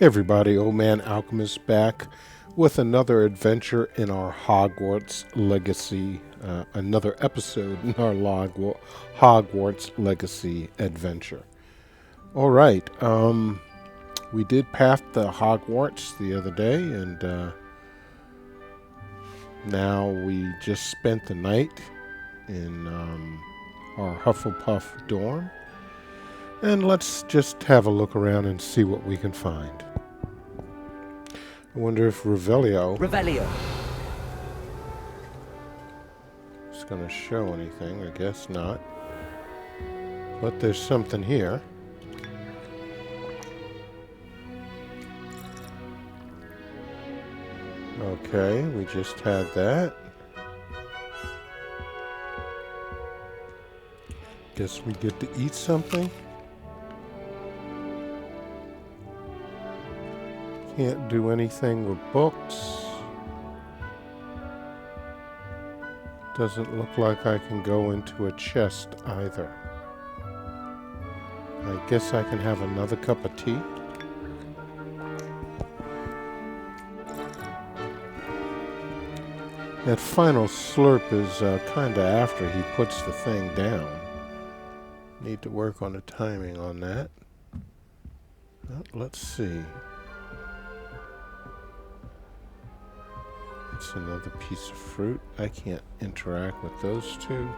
Everybody, Old Man Alchemist back with another adventure in our Hogwarts Legacy, another episode in our Hogwarts Legacy adventure. All right, we did pass the Hogwarts the other day, and now we just spent the night in our Hufflepuff dorm. And let's just have a look around and see what we can find. I wonder if Revelio is going to show anything. I guess not. But there's something here. Okay, we just had that. Guess we get to eat something. Can't do anything with books. Doesn't look like I can go into a chest either. I guess I can have another cup of tea. That final slurp is kinda after he puts the thing down. Need to work on the timing on that. Well, let's see. It's another piece of fruit. I can't interact with those two.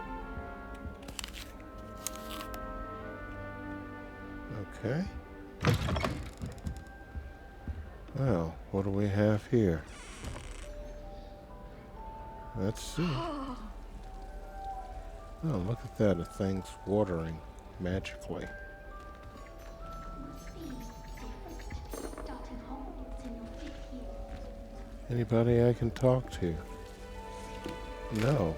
Okay. Well, what do we have here? Let's see. Oh, look at that. The thing's watering magically. Anybody I can talk to? No.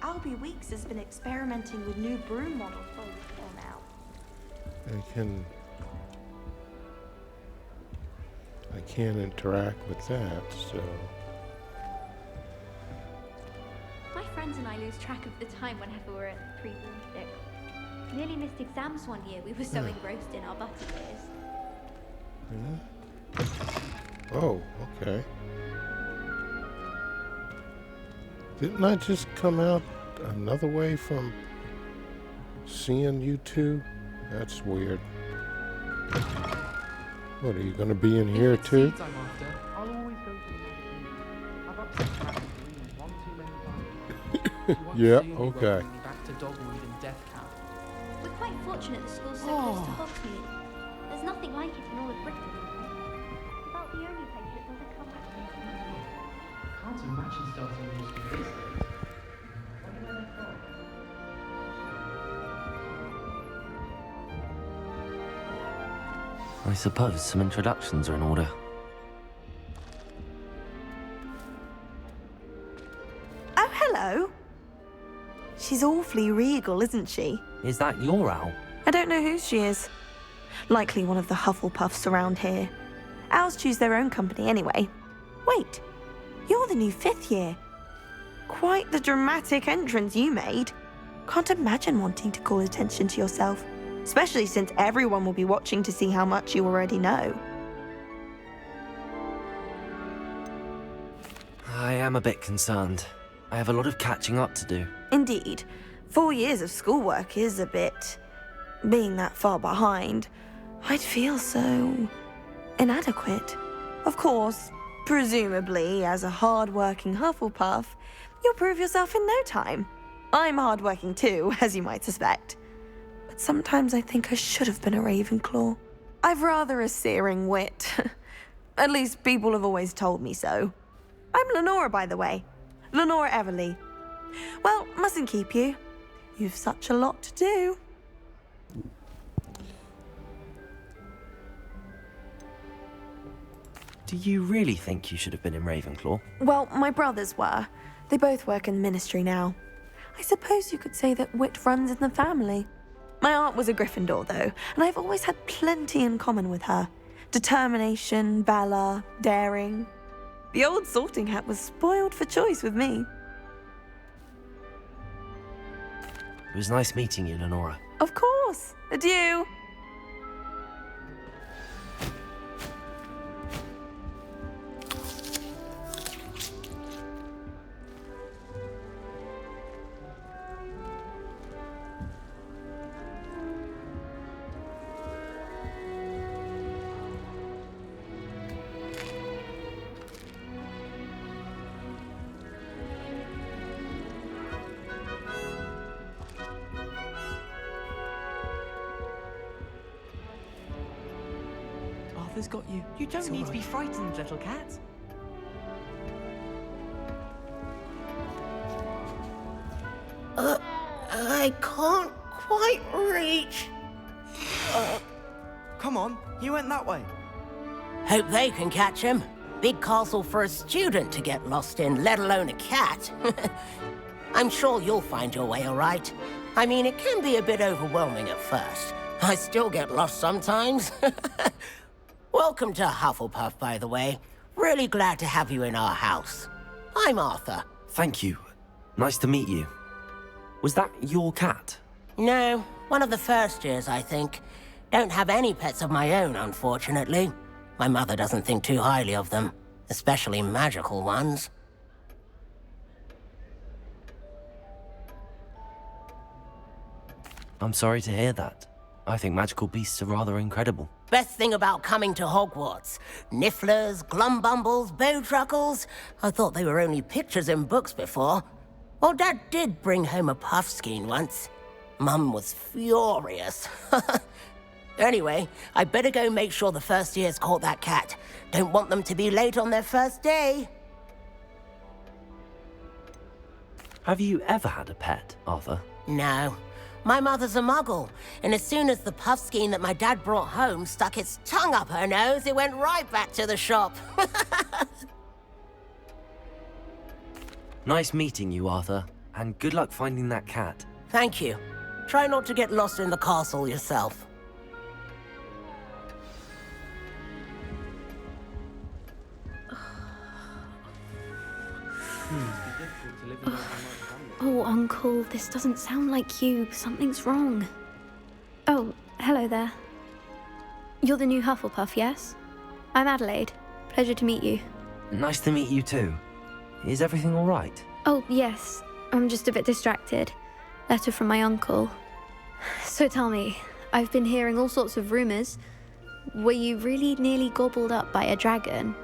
Albie Weeks has been experimenting with new broom models for a while now. I can't interact with that, so... My friends and I lose track of the time whenever we're at the pre-boom stick. Nearly missed exams one year, we were so engrossed in our butty beers. Yeah. Oh, okay. Didn't I just come out another way from seeing you two? That's weird. What, are you going to be in here too? Yeah, okay. We're quite fortunate the school's so close to Hogsmeade. There's nothing like it in all of Britain. About the only place that doesn't come back. Can't imagine starting a new school these days. Wonder where they're from. I suppose some introductions are in order. Oh, hello. She's awfully regal, isn't she? Is that your owl? I don't know who she is. Likely one of the Hufflepuffs around here. Owls choose their own company anyway. Wait, you're the new 5th year. Quite the dramatic entrance you made. Can't imagine wanting to call attention to yourself, especially since everyone will be watching to see how much you already know. I am a bit concerned. I have a lot of catching up to do. Indeed, 4 years of schoolwork is a bit... Being that far behind, I'd feel so... inadequate. Of course, presumably, as a hard-working Hufflepuff, you'll prove yourself in no time. I'm hard-working too, as you might suspect. But sometimes I think I should have been a Ravenclaw. I've rather a searing wit. At least people have always told me so. I'm Lenora, by the way. Lenora Everly. Well, mustn't keep you. You've such a lot to do. Do you really think you should have been in Ravenclaw? Well, my brothers were. They both work in the ministry now. I suppose you could say that wit runs in the family. My aunt was a Gryffindor, though, and I've always had plenty in common with her. Determination, valor, daring. The old sorting hat was spoiled for choice with me. It was nice meeting you, Lenora. Of course. Adieu. Arthur's got you. You don't It's need all to be right. frightened, little cat. I can't quite reach. Come on, he went that way. Hope they can catch him. Big castle for a student to get lost in, let alone a cat. I'm sure you'll find your way all right. I mean, it can be a bit overwhelming at first. I still get lost sometimes. Welcome to Hufflepuff, by the way. Really glad to have you in our house. I'm Arthur. Thank you. Nice to meet you. Was that your cat? No, one of the first years, I think. Don't have any pets of my own, unfortunately. My mother doesn't think too highly of them, especially magical ones. I'm sorry to hear that. I think magical beasts are rather incredible. Best thing about coming to Hogwarts. Nifflers, glumbumbles, bowtruckles. I thought they were only pictures in books before. Well, Dad did bring home a puffskein once. Mum was furious. Anyway, I better go make sure the first years caught that cat. Don't want them to be late on their first day. Have you ever had a pet, Arthur? No. My mother's a muggle, and as soon as the puffskein that my dad brought home stuck its tongue up her nose, it went right back to the shop. Nice meeting you, Arthur, and good luck finding that cat. Thank you. Try not to get lost in the castle yourself. Oh, Uncle, this doesn't sound like you. Something's wrong. Oh, hello there. You're the new Hufflepuff, yes? I'm Adelaide. Pleasure to meet you. Nice to meet you too. Is everything all right? Oh, yes. I'm just a bit distracted. Letter from my uncle. So tell me, I've been hearing all sorts of rumors. Were you really nearly gobbled up by a dragon?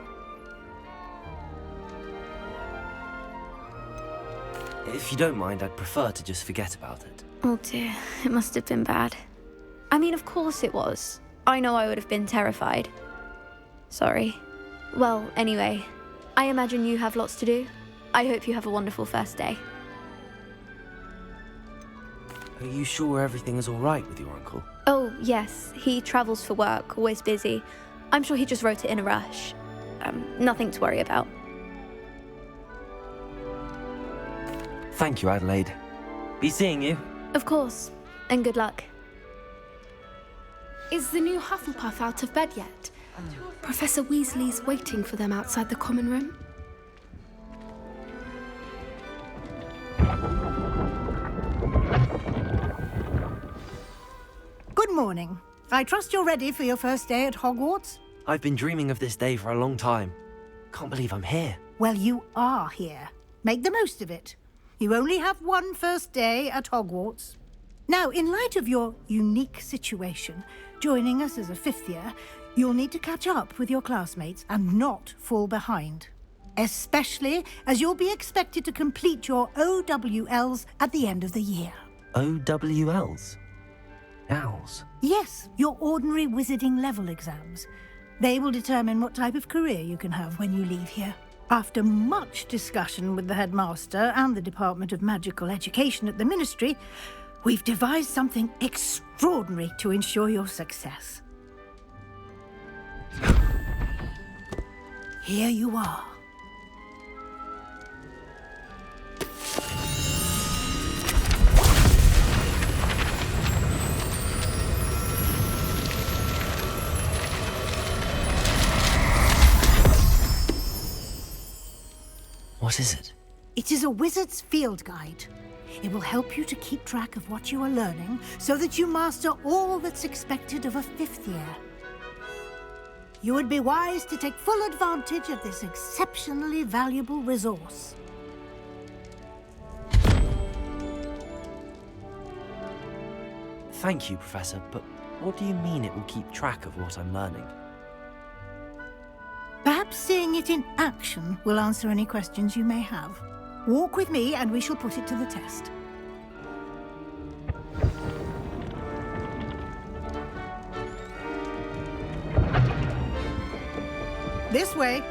If you don't mind, I'd prefer to just forget about it. Oh dear, it must have been bad. I mean, of course it was. I know I would have been terrified. Sorry. Well, anyway, I imagine you have lots to do. I hope you have a wonderful first day. Are you sure everything is all right with your uncle? Oh, yes, he travels for work, always busy. I'm sure he just wrote it in a rush. Nothing to worry about. Thank you, Adelaide. Be seeing you. Of course, and good luck. Is the new Hufflepuff out of bed yet? Professor Weasley's waiting for them outside the common room. Good morning. I trust you're ready for your first day at Hogwarts? I've been dreaming of this day for a long time. Can't believe I'm here. Well, you are here. Make the most of it. You only have one first day at Hogwarts. Now, in light of your unique situation, joining us as a fifth year, you'll need to catch up with your classmates and not fall behind. Especially as you'll be expected to complete your OWLs at the end of the year. OWLs? Owls? Yes, your ordinary wizarding level exams. They will determine what type of career you can have when you leave here. After much discussion with the headmaster and the Department of Magical Education at the Ministry, we've devised something extraordinary to ensure your success. Here you are. What is it? It is a wizard's field guide. It will help you to keep track of what you are learning so that you master all that's expected of a fifth year. You would be wise to take full advantage of this exceptionally valuable resource. Thank you, Professor, but what do you mean it will keep track of what I'm learning? Perhaps seeing it in action will answer any questions you may have. Walk with me and we shall put it to the test. This way.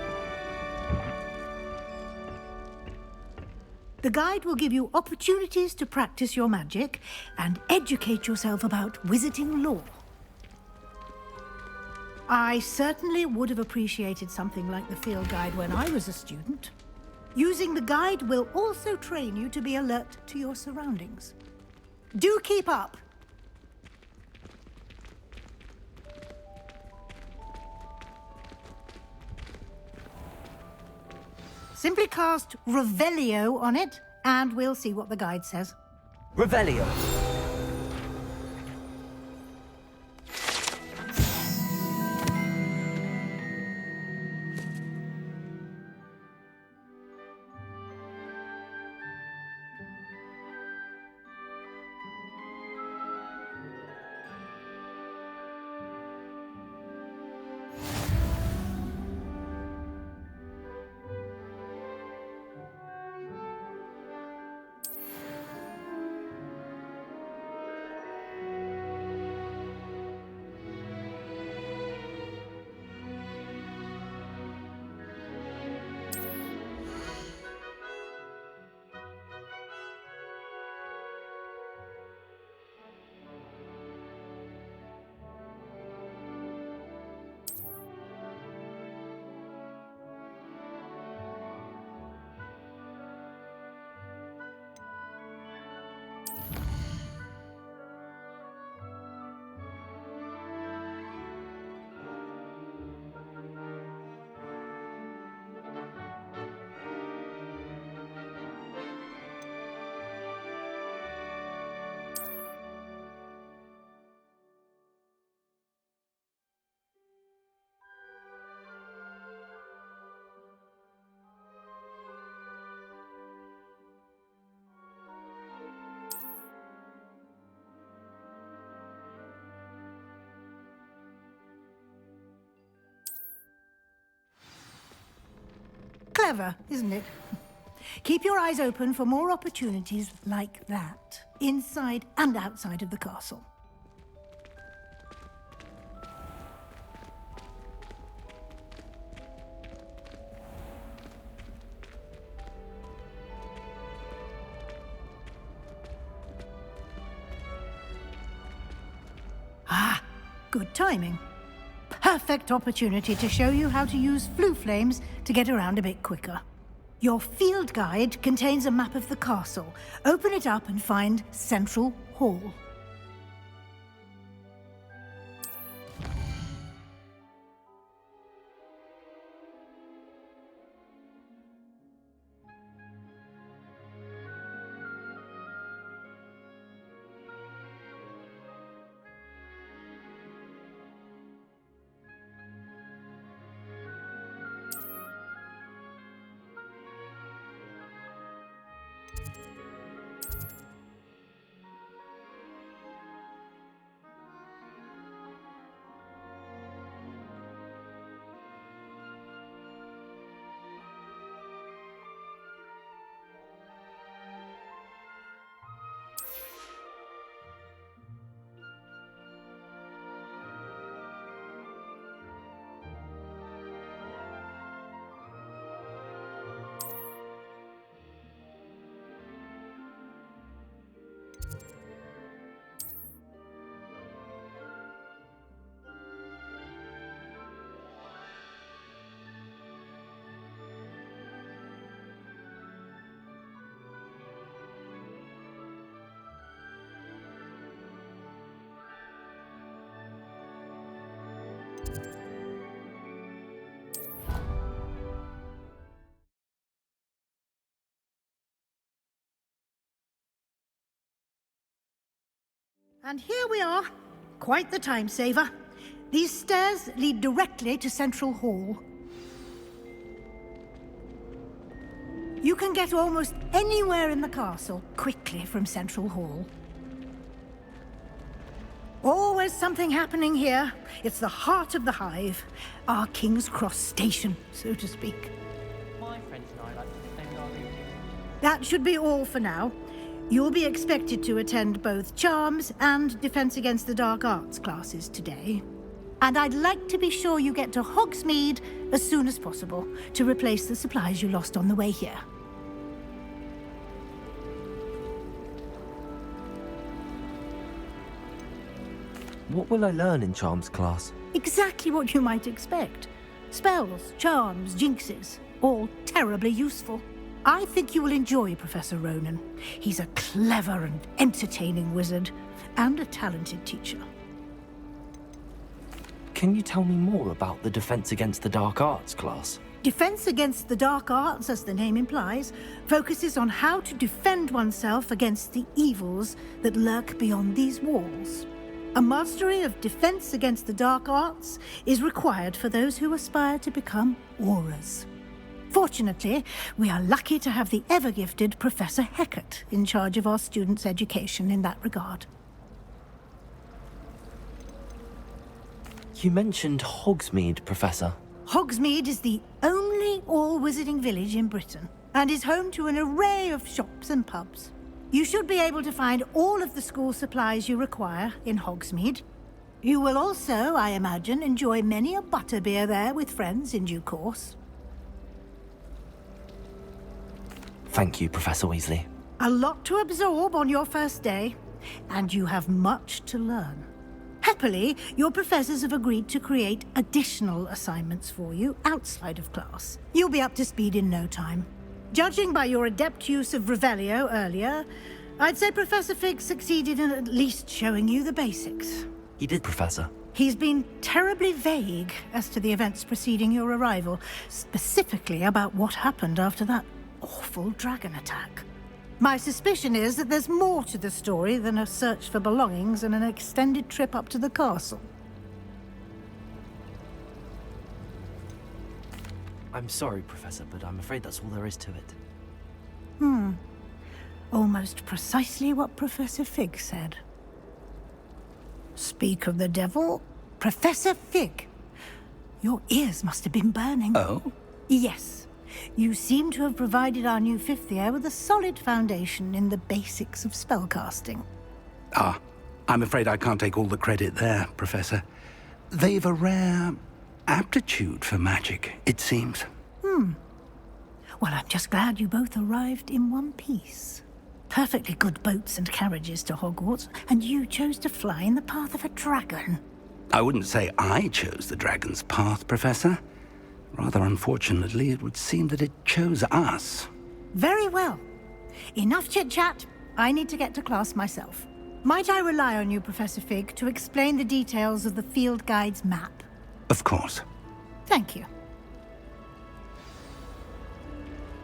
The guide will give you opportunities to practice your magic and educate yourself about wizarding lore. I certainly would have appreciated something like the field guide when I was a student. Using the guide will also train you to be alert to your surroundings. Do keep up! Simply cast Revelio on it, and we'll see what the guide says. Revelio. Clever, isn't it? Keep your eyes open for more opportunities like that, inside and outside of the castle. Ah, good timing. Perfect opportunity to show you how to use flue flames to get around a bit quicker. Your field guide contains a map of the castle. Open it up and find Central Hall. And here we are. Quite the time saver. These stairs lead directly to Central Hall. You can get almost anywhere in the castle quickly from Central Hall. Always something happening here. It's the heart of the hive. Our King's Cross station, so to speak. My friends and I like to think they are beauty. That should be all for now. You'll be expected to attend both Charms and Defense Against the Dark Arts classes today. And I'd like to be sure you get to Hogsmeade as soon as possible to replace the supplies you lost on the way here. What will I learn in Charms class? Exactly what you might expect. Spells, charms, jinxes, all terribly useful. I think you will enjoy Professor Ronan. He's a clever and entertaining wizard, and a talented teacher. Can you tell me more about the Defense Against the Dark Arts class? Defense Against the Dark Arts, as the name implies, focuses on how to defend oneself against the evils that lurk beyond these walls. A mastery of Defense Against the Dark Arts is required for those who aspire to become Aurors. Fortunately, we are lucky to have the ever-gifted Professor Hecat in charge of our students' education in that regard. You mentioned Hogsmeade, Professor. Hogsmeade is the only all-wizarding village in Britain, and is home to an array of shops and pubs. You should be able to find all of the school supplies you require in Hogsmeade. You will also, I imagine, enjoy many a butterbeer there with friends in due course. Thank you, Professor Weasley. A lot to absorb on your first day, and you have much to learn. Happily, your professors have agreed to create additional assignments for you outside of class. You'll be up to speed in no time. Judging by your adept use of Revelio earlier, I'd say Professor Fig succeeded in at least showing you the basics. He did, Professor. He's been terribly vague as to the events preceding your arrival, specifically about what happened after that awful dragon attack. My suspicion is that there's more to the story than a search for belongings and an extended trip up to the castle. I'm sorry, Professor, but I'm afraid that's all there is to it. Almost precisely what Professor Fig said. Speak of the devil, Professor Fig. Your ears must have been burning. Oh? Yes. You seem to have provided our new fifth year with a solid foundation in the basics of spellcasting. Ah, I'm afraid I can't take all the credit there, Professor. They've a rare aptitude for magic, it seems. Well, I'm just glad you both arrived in one piece. Perfectly good boats and carriages to Hogwarts, and you chose to fly in the path of a dragon. I wouldn't say I chose the dragon's path, Professor. Rather unfortunately, it would seem that it chose us. Very well. Enough chit-chat. I need to get to class myself. Might I rely on you, Professor Fig, to explain the details of the field guide's map? Of course. Thank you.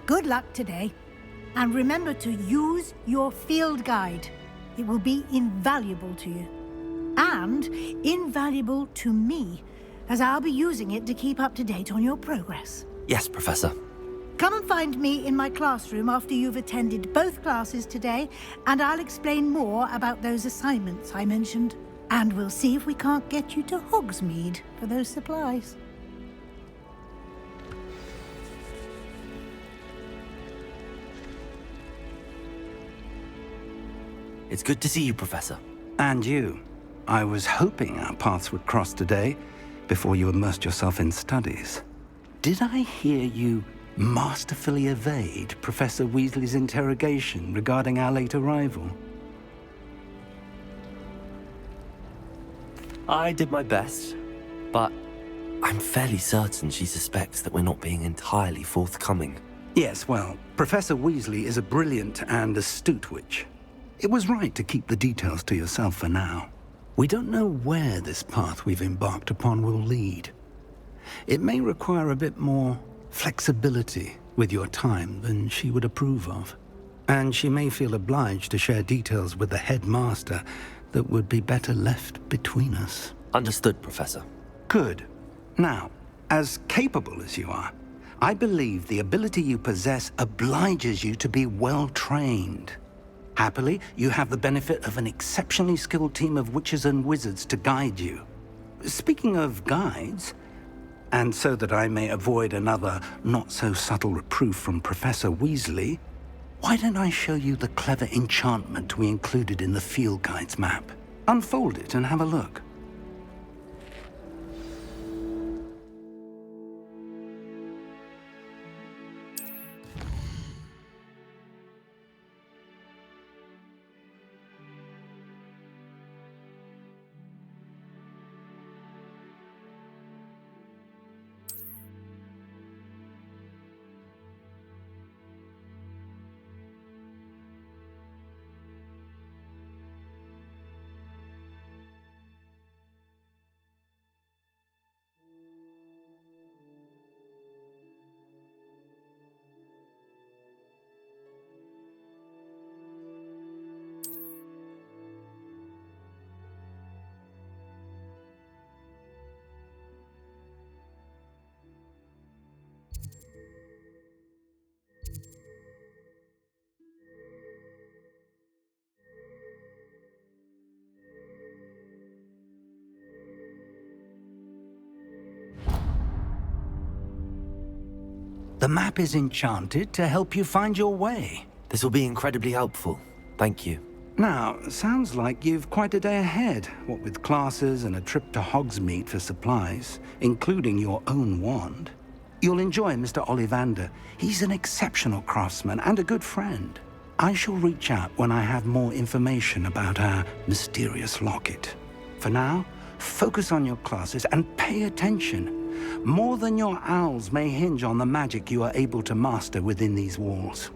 Good luck today. And remember to use your field guide. It will be invaluable to you. And invaluable to me, as I'll be using it to keep up to date on your progress. Yes, Professor. Come and find me in my classroom after you've attended both classes today, and I'll explain more about those assignments I mentioned. And we'll see if we can't get you to Hogsmeade for those supplies. It's good to see you, Professor. And you. I was hoping our paths would cross today, before you immersed yourself in studies. Did I hear you masterfully evade Professor Weasley's interrogation regarding our late arrival? I did my best, but I'm fairly certain she suspects that we're not being entirely forthcoming. Yes, well, Professor Weasley is a brilliant and astute witch. It was right to keep the details to yourself for now. We don't know where this path we've embarked upon will lead. It may require a bit more flexibility with your time than she would approve of. And she may feel obliged to share details with the headmaster that would be better left between us. Understood, Professor. Good. Now, as capable as you are, I believe the ability you possess obliges you to be well trained. Happily, you have the benefit of an exceptionally skilled team of witches and wizards to guide you. Speaking of guides, and so that I may avoid another not-so-subtle reproof from Professor Weasley, why don't I show you the clever enchantment we included in the field guide's map? Unfold it and have a look. The map is enchanted to help you find your way. This will be incredibly helpful. Thank you. Now, sounds like you've quite a day ahead, what with classes and a trip to Hogsmeade for supplies, including your own wand. You'll enjoy Mr. Ollivander. He's an exceptional craftsman and a good friend. I shall reach out when I have more information about our mysterious locket. For now, focus on your classes and pay attention. More than your owls may hinge on the magic you are able to master within these walls.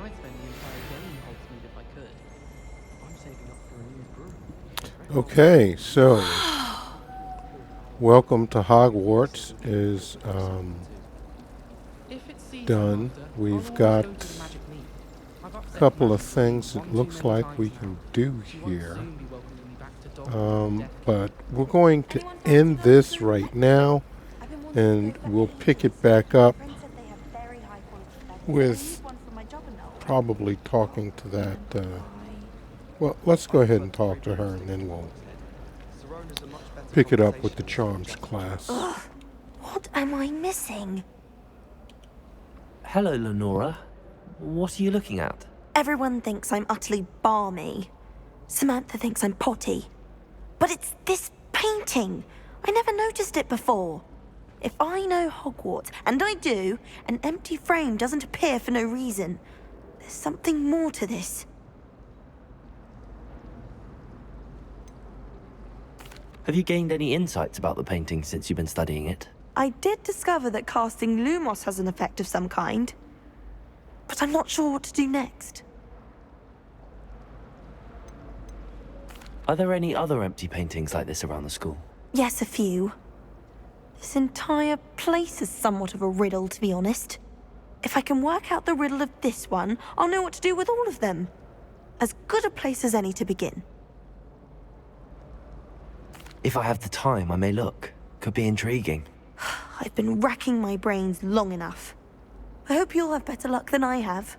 I'd spend the entire day in Hogsmeade if I could. I'm saving up for a new broom. Okay, so Welcome to Hogwarts is done. We've got a couple of things it looks like we can do here. But we're going to end this right now, and we'll pick it back up with probably talking to that. Well, let's go ahead and talk to her, and then we'll pick it up with the charms class. Ugh, what am I missing? Hello, Lenora. What are you looking at? Everyone thinks I'm utterly balmy. Samantha thinks I'm potty. But it's this painting. I never noticed it before. If I know Hogwarts, and I do, an empty frame doesn't appear for no reason. There's something more to this. Have you gained any insights about the painting since you've been studying it? I did discover that casting Lumos has an effect of some kind. But I'm not sure what to do next. Are there any other empty paintings like this around the school? Yes, a few. This entire place is somewhat of a riddle, to be honest. If I can work out the riddle of this one, I'll know what to do with all of them. As good a place as any to begin. If I have the time, I may look. Could be intriguing. I've been racking my brains long enough. I hope you'll have better luck than I have.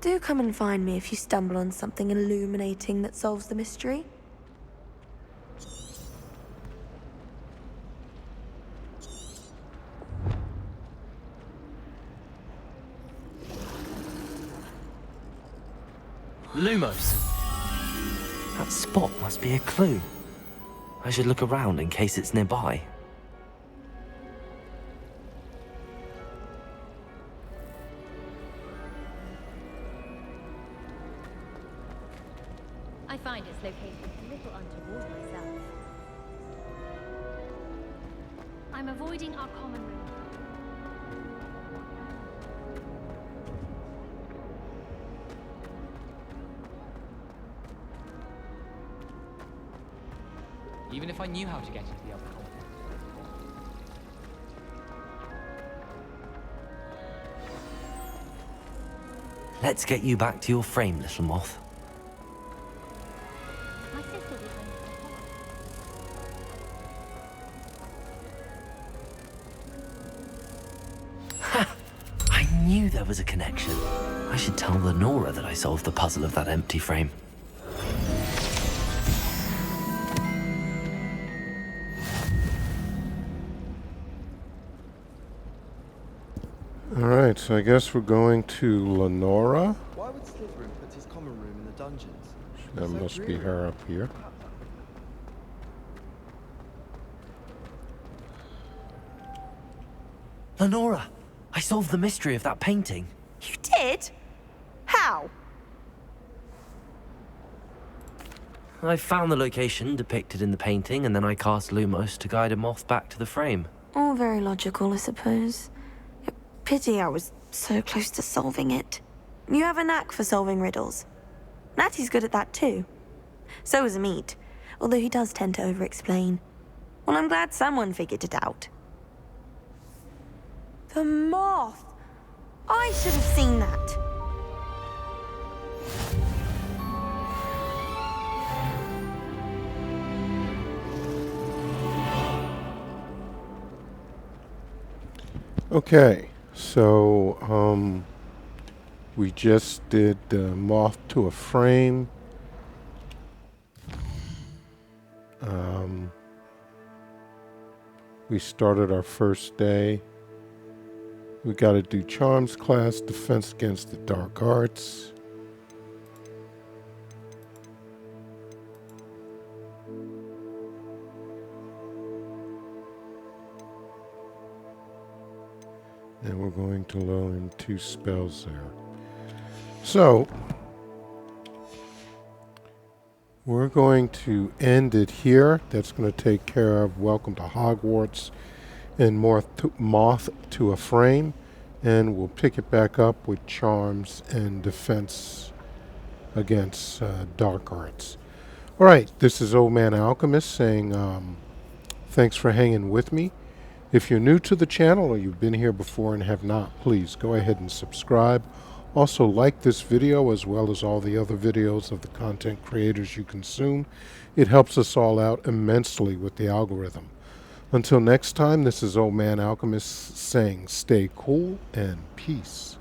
Do come and find me if you stumble on something illuminating that solves the mystery. Lumos! That spot must be a clue. I should look around in case it's nearby. I find its location a little untoward myself. I'm avoiding our common room. Even if I knew how to get into the other compound. Let's get you back to your frame, little moth. My sister was going to I knew there was a connection. I should tell Lenora that I solved the puzzle of that empty frame. Alright, so I guess we're going to Lenora. Why would Slytherin put his common room in the dungeons? That must be her up here. Lenora! I solved the mystery of that painting. You did? How? I found the location depicted in the painting, and then I cast Lumos to guide a moth back to the frame. All very logical, I suppose. Pity I was so close to solving it. You have a knack for solving riddles. Natty's good at that too. So is Amit, although he does tend to over-explain. Well, I'm glad someone figured it out. The moth! I should have seen that. Okay, so We just did Moth to a Frame. We started our first day. We got to do Charms class, Defense Against the Dark Arts. And we're going to learn 2 spells there. So, we're going to end it here. That's going to take care of Welcome to Hogwarts and Moth to a Frame. And we'll pick it back up with Charms and Defense Against Dark Arts. All right, this is Old Man Alchemist saying thanks for hanging with me. If you're new to the channel or you've been here before and have not, please go ahead and subscribe. Also like this video as well as all the other videos of the content creators you consume. It helps us all out immensely with the algorithm. Until next time, this is Old Man Alchemist saying stay cool and peace.